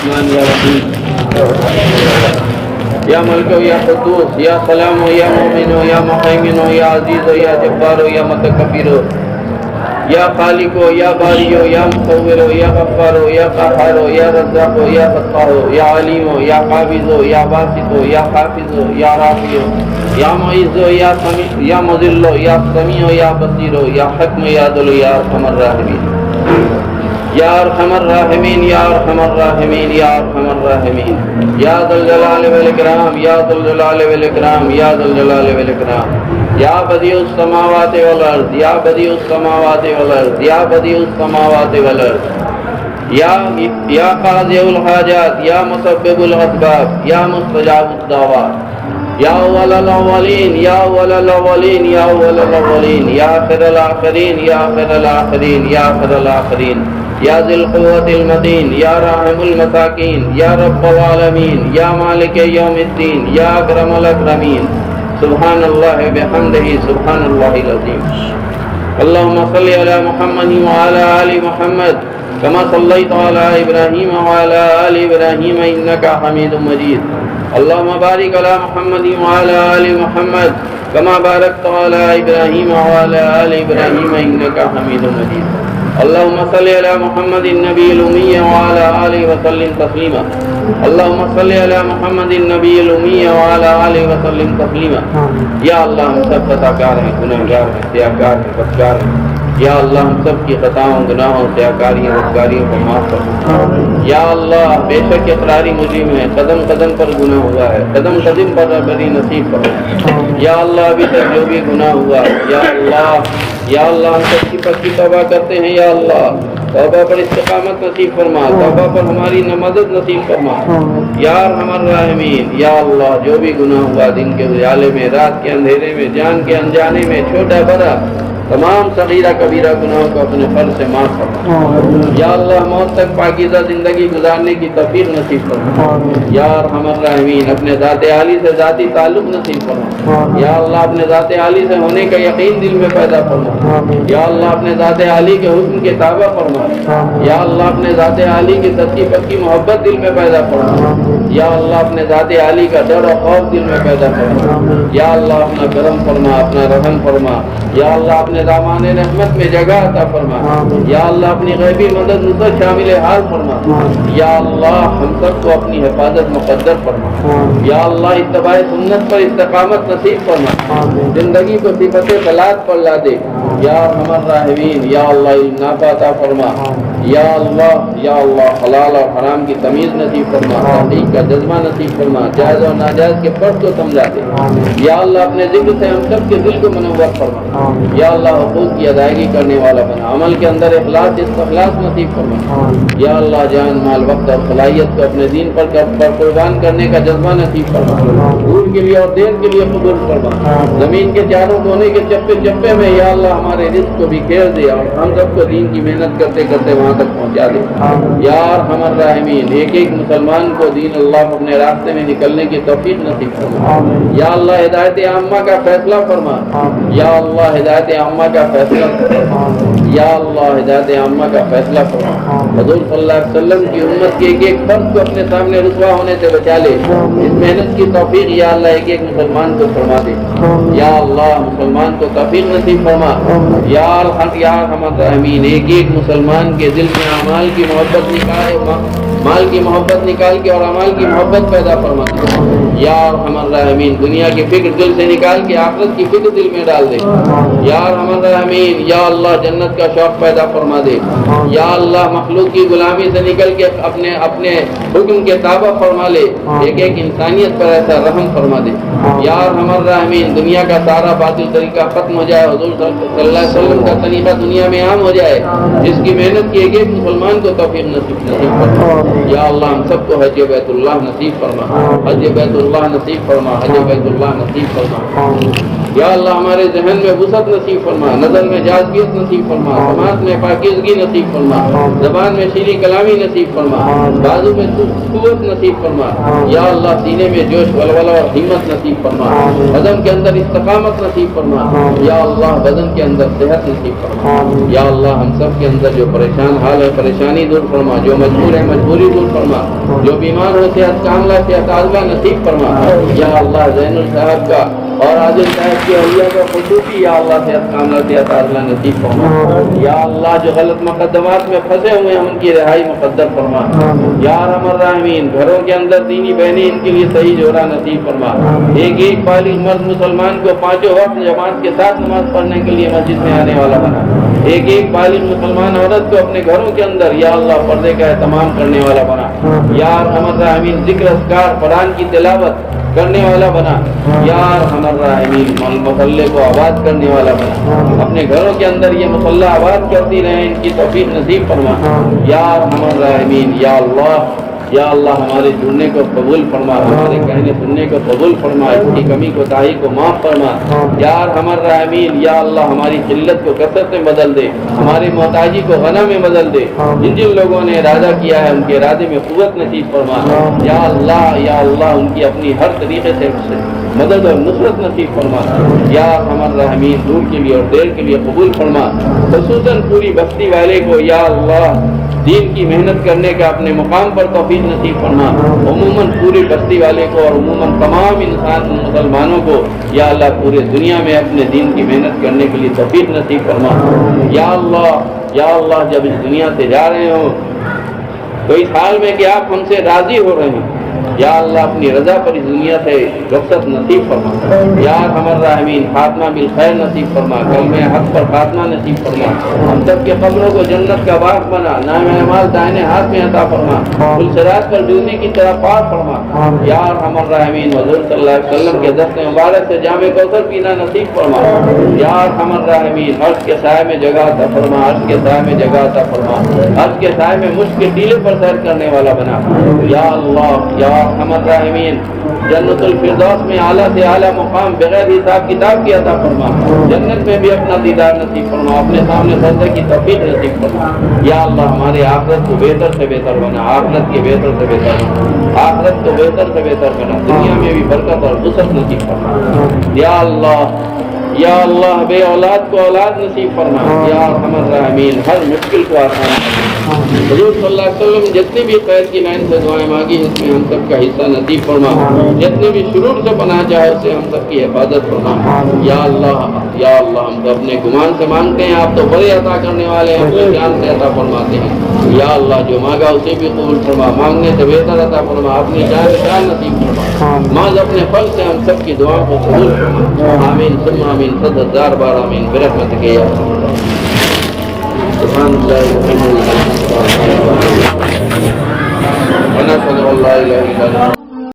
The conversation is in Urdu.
رحمن یا رحیم یا ملک یا قدوس یا سلام یا مومن یا مہیمن یا عزیز یا جبار یا متکبر یا خالق یا باری یا مصور یا غفار یا قہار یا رزاق یا فتاح یا علیم یا قابض یا باسط یا حافظ یا رافع یا معز یا مذل یا سمیع یا بصیر یا حکم یا عدل یا ارحم الراحمین یا ارحم الراحمین یا ارحم الراحمین یا ارحم الراحمین یا ذا الجلال والاکرام یا ذا الجلال والاکرام یا ذا الجلال والاکرام یا بدیع السماوات والارض یا بدیع السماوات والارض یا بدیع السماوات والارض یا قاضی الحاجات یا مسبب الاسباب یا مستجاب الدعوات یا اول الاولین یا اول الاولین یا اول الاولین یا آخر الاخرین یا آخر الاخرین یا آخر الاخرین یا ذی القوة المتین یا راحم المساکین یا رب العالمین یا مالک یوم الدین یا اکرم الاکرمین سبحان اللہ بحمدہ سبحان اللہ العظیم اللہم صلی علی محمد وعلی آل محمد کما صلیت علی ابراہیم وعلی آل ابراہیم انکا حمید مجید اللہم بارک علی محمد وعلی آل محمد کما بارکت علی ابراہیم وعلی آل ابراہیم انکا حمید مجید اللہم صلی علی محمد النبی الامی وعلی آلہ وسلم تسلیما اللہم صلی علی محمد النبی الامی وعلی آلہ وسلم تسلیما یا اللہ ہم سب خطاکار ہیں گناہگار ہیں سیاہکار ہیں بدکار ہیں یا اللہ ہم سب کی خطاؤں گناہوں سیاہکاریوں بدکاریوں کو معاف فرما یا اللہ بے شک اقراری مجرم ہے قدم قدم پر گناہ ہوا ہے قدم قدم پر بری نصیب فرما یا اللہ ابھی تک جو بھی گناہ ہوا یا اللہ ہم سب کی پکی توبہ کرتے ہیں یا اللہ توبہ پر استقامت نصیب فرما توبہ پر ہماری مدد نصیب فرما یا ارحم الراحمین یا اللہ جو بھی گناہ ہوا دن کے اجالے میں رات کے اندھیرے میں جان کے انجانے میں چھوٹا بڑا تمام صغیرہ کبیرہ گناہوں کو اپنے فضل سے معاف فرما یا اللہ موت تک پاکیزہ زندگی گزارنے کی توفیق نصیب فرما یا ارحم الراحمین اپنے ذات عالی سے ذاتی تعلق نصیب فرما یا اللہ اپنے ذات عالی سے ہونے کا یقین دل میں پیدا فرما یا اللہ اپنے ذات عالی کے حسن کے تابع فرما یا اللہ اپنے ذات عالی کی سچی پکی محبت دل میں پیدا فرما یا اللہ اپنے ذات عالی کا ڈر و خوف دل میں پیدا فرما یا اللہ اپنا کرم فرما اپنا رحم فرما یا اللہ اپنے دامان رحمت میں جگہ عطا فرما یا اللہ اپنی غیبی مدد نصرت شامل حال فرما یا اللہ ہم سب کو اپنی حفاظت مقدر فرما یا اللہ اتباع سنت پر استقامت نصیب فرما زندگی کو صفت صلاۃ پر لا دے یا ارحم الراحمین یا اللہ نافع عطا فرما یا اللہ حلال اور حرام کی تمیز نصیب فرما تحقیق کا جذبہ نصیب فرما جائز اور ناجائز کے فرق کو سمجھا دے یا اللہ اپنے ذکر سے ہم سب کے دل کو منور فرما یا اللہ حقوق کی ادائیگی کرنے والا بنا عمل کے اندر اخلاص استخلاص نصیب فرما یا اللہ جان مال وقت اور صلاحیت کو اپنے دین پر قربان کرنے کا جذبہ نصیب فرما دور کے لیے اور دیر کے لیے قبول فرما زمین کے چاروں کونے کے چپے چپے میں یا اللہ ہمارے رزق کو بھی گھیر دے اور ہم سب کو دین کی محنت کرتے کرتے وہاں تک پہنچا دے یا ارحم الراحمین ایک ایک مسلمان کو دین اللہ اپنے راستے میں نکلنے کی توفیق نصیب فرما یا اللہ ہدایت عامہ کا فیصلہ فرما یا اللہ ہدایت عامہ کا فیصلہ فرما یا اللہ ہدایت عامہ کا فیصلہ فرما حضور صلی اللہ علیہ وسلم کی امت کے ایک ایک فرد کو اپنے سامنے رسوا ہونے سے بچا لے اس محنت کی توفیق یا اللہ ایک ایک مسلمان کو فرما دے یا اللہ مسلمان کو توفیق نصیب فرما یا ارحم الراحمین ایک ایک مسلمان کے دل میں اعمال کی محبت نکالے مال کی محبت نکال کے اور اعمال کی محبت پیدا فرما دے یا ارحم الراحمین دنیا کی فکر دل سے نکال کے آخرت کی فکر دل میں ڈال دے یا ارحم الراحمین یا اللہ جنت کا شوق پیدا فرما دے یا اللہ مخلوق کی غلامی سے نکل کے اپنے حکم کے تابع فرما لے ایک ایک انسانیت پر ایسا رحم فرما دے یا ارحم الراحمین دنیا کا سارا باطل طریقہ ختم ہو جائے حضور صلی اللہ علیہ وسلم کا طریقہ دنیا میں عام ہو جائے جس کی محنت کی ایک ایک مسلمان کو توفیق نصیب فرما یا اللہ ہم سب کو حج بیت اللہ نصیب فرما حج بیت اللہ نصیب فرما حج بیت اللہ نصیب فرما یا اللہ ہمارے ذہن میں وسعت نصیب فرما، نظر میں جازگیت نصیب فرما، سماعت میں پاکیزگی نصیب فرما، زبان میں شیریں کلامی نصیب فرما، بازو میں قوت نصیب فرما، یا اللہ سینے میں جوش ولولہ اور ہمت نصیب فرما، بدن کے اندر استقامت نصیب فرما، یا اللہ بدن کے اندر صحت نصیب فرما، یا اللہ ہم سب کے اندر جو پریشان حال ہے پریشانی دور فرما، جو مجبور ہے مجبوری دور فرما، جو بیمار ہو صحت کاملہ صحت عاجلہ نصیب فرما، یا اللہ زین الصاحب کا اور عادل صاحب کی اولیاء کا خصوصی یا اللہ صحت کاملہ صحت عاجلہ نصیب فرما، یا اللہ جو غلط مقدمات میں پھنسے ہوئے ہیں ان کی رہائی مقدر فرما، یا ارحم الراحمین گھروں کے اندر دینی بہنیں ان کے لیے صحیح جوڑا نصیب فرما، ایک ایک بالغ مرد مسلمان کو پانچوں وقت جماعت کے ساتھ نماز پڑھنے کے لیے مسجد میں آنے والا بنا، ایک ایک بالغ مسلمان عورت کو اپنے گھروں کے اندر یا اللہ پردے کا اہتمام کرنے والا بنا، یا ارحم الراحمین ذکر اذکار قرآن کی تلاوت کرنے والا بنا، یا ارحم الراحمین مصلے کو آباد کرنے والا بنا، اپنے گھروں کے اندر یہ مصلہ آباد کرتی رہیں ان کی توفیق نصیب فرما، یا ارحم الراحمین یا اللہ ہمارے جڑنے کو قبول فرما، ہمارے کہنے سننے کو قبول فرما، اس کی کمی کوتاہی کو معاف فرما، یا ارحم الراحمین یا اللہ ہماری قلت کو کثرت میں بدل دے، ہماری محتاجی کو غنی میں بدل دے، جن جن لوگوں نے ارادہ کیا ہے ان کے ارادے میں قوت نصیب فرما، یا اللہ ان کی اپنی ہر طریقے سے مدد اور نصرت نصیب فرما، یا ارحم الراحمین دور کے لیے اور دیر کے لیے قبول فرما، خصوصاً پوری بستی والے کو یا اللہ دین کی محنت کرنے کا اپنے مقام پر توفیق نصیب فرما، عموماً پوری بستی والے کو اور عموماً تمام انسان مسلمانوں کو یا اللہ پورے دنیا میں اپنے دین کی محنت کرنے کے لیے توفیق نصیب فرما، یا اللہ جب اس دنیا سے جا رہے ہوں تو اس حال میں کہ آپ ہم سے راضی ہو رہے ہیں، یا اللہ اپنی رضا پر اس دنیا سے رخصت نصیب فرما، یا ارحم الراحمین خاتمہ بالخیر نصیب فرما، کلمہ حق پر خاتمہ نصیب فرما، ہم سب کے قبروں کو جنت کا باغ بنا، نام اعمال دائنے ہاتھ میں عطا فرما، پل صراط پر ڈوبنے کی طرح پار فرما، یا ارحم الراحمین حضور صلی اللہ علیہ وسلم کے دست مبارک سے جام کوثر پینا نصیب فرما، یا ارحم الراحمین عرش کے سائے میں جگہ عطا فرما، عرش کے سائے میں جگہ عطا فرما، عرش کے سائے میں مشک کے ٹیلے پر سیر کرنے والا بنا، یا اللہ یا ارحم الراحمین جنت الفردوس میں اعلیٰ سے اعلیٰ مقام بغیر حساب کتاب کی عطا فرما، جنت میں بھی اپنا دیدار نصیب فرما، اپنے سامنے سجدے کی توفیق نصیب فرما، یا اللہ ہمارے آخرت کو بہتر سے بہتر بنا، آخرت کے بہتر سے بہتر بنا، آخرت کو بہتر سے بہتر بنا، دنیا میں بھی برکت اور وسعت نصیب فرما، یا اللہ بے اولاد کو اولاد نصیب فرما، یا ارحم الراحمین ہر مشکل کو آسان فرما، حضور صلی اللہ علیہ وسلم جتنی بھی خیر کی لائن سے دعائیں مانگی اس میں ہم سب کا حصہ نصیب فرما، جتنے بھی شرور سے پناہ چاہے اس سے ہم سب کی حفاظت فرما، یا اللہ ہم تو اپنے گمان سے مانگتے ہیں، آپ تو بڑے عطا کرنے والے ہیں، اپنے جان سے عطا فرماتے ہیں، یا اللہ جو مانگا اسے بھی قبول فرما، مانگنے سے بہتر عطا فرما، اپنی جان نصیب فرما، ماض اپنے فضل سے ہم سب کی دعاؤں کو قبول فرما، آمین ثم آمین 100,000 بار آمین برحمتک یا سبحان اللہ ونشهد ان لا اله الا الله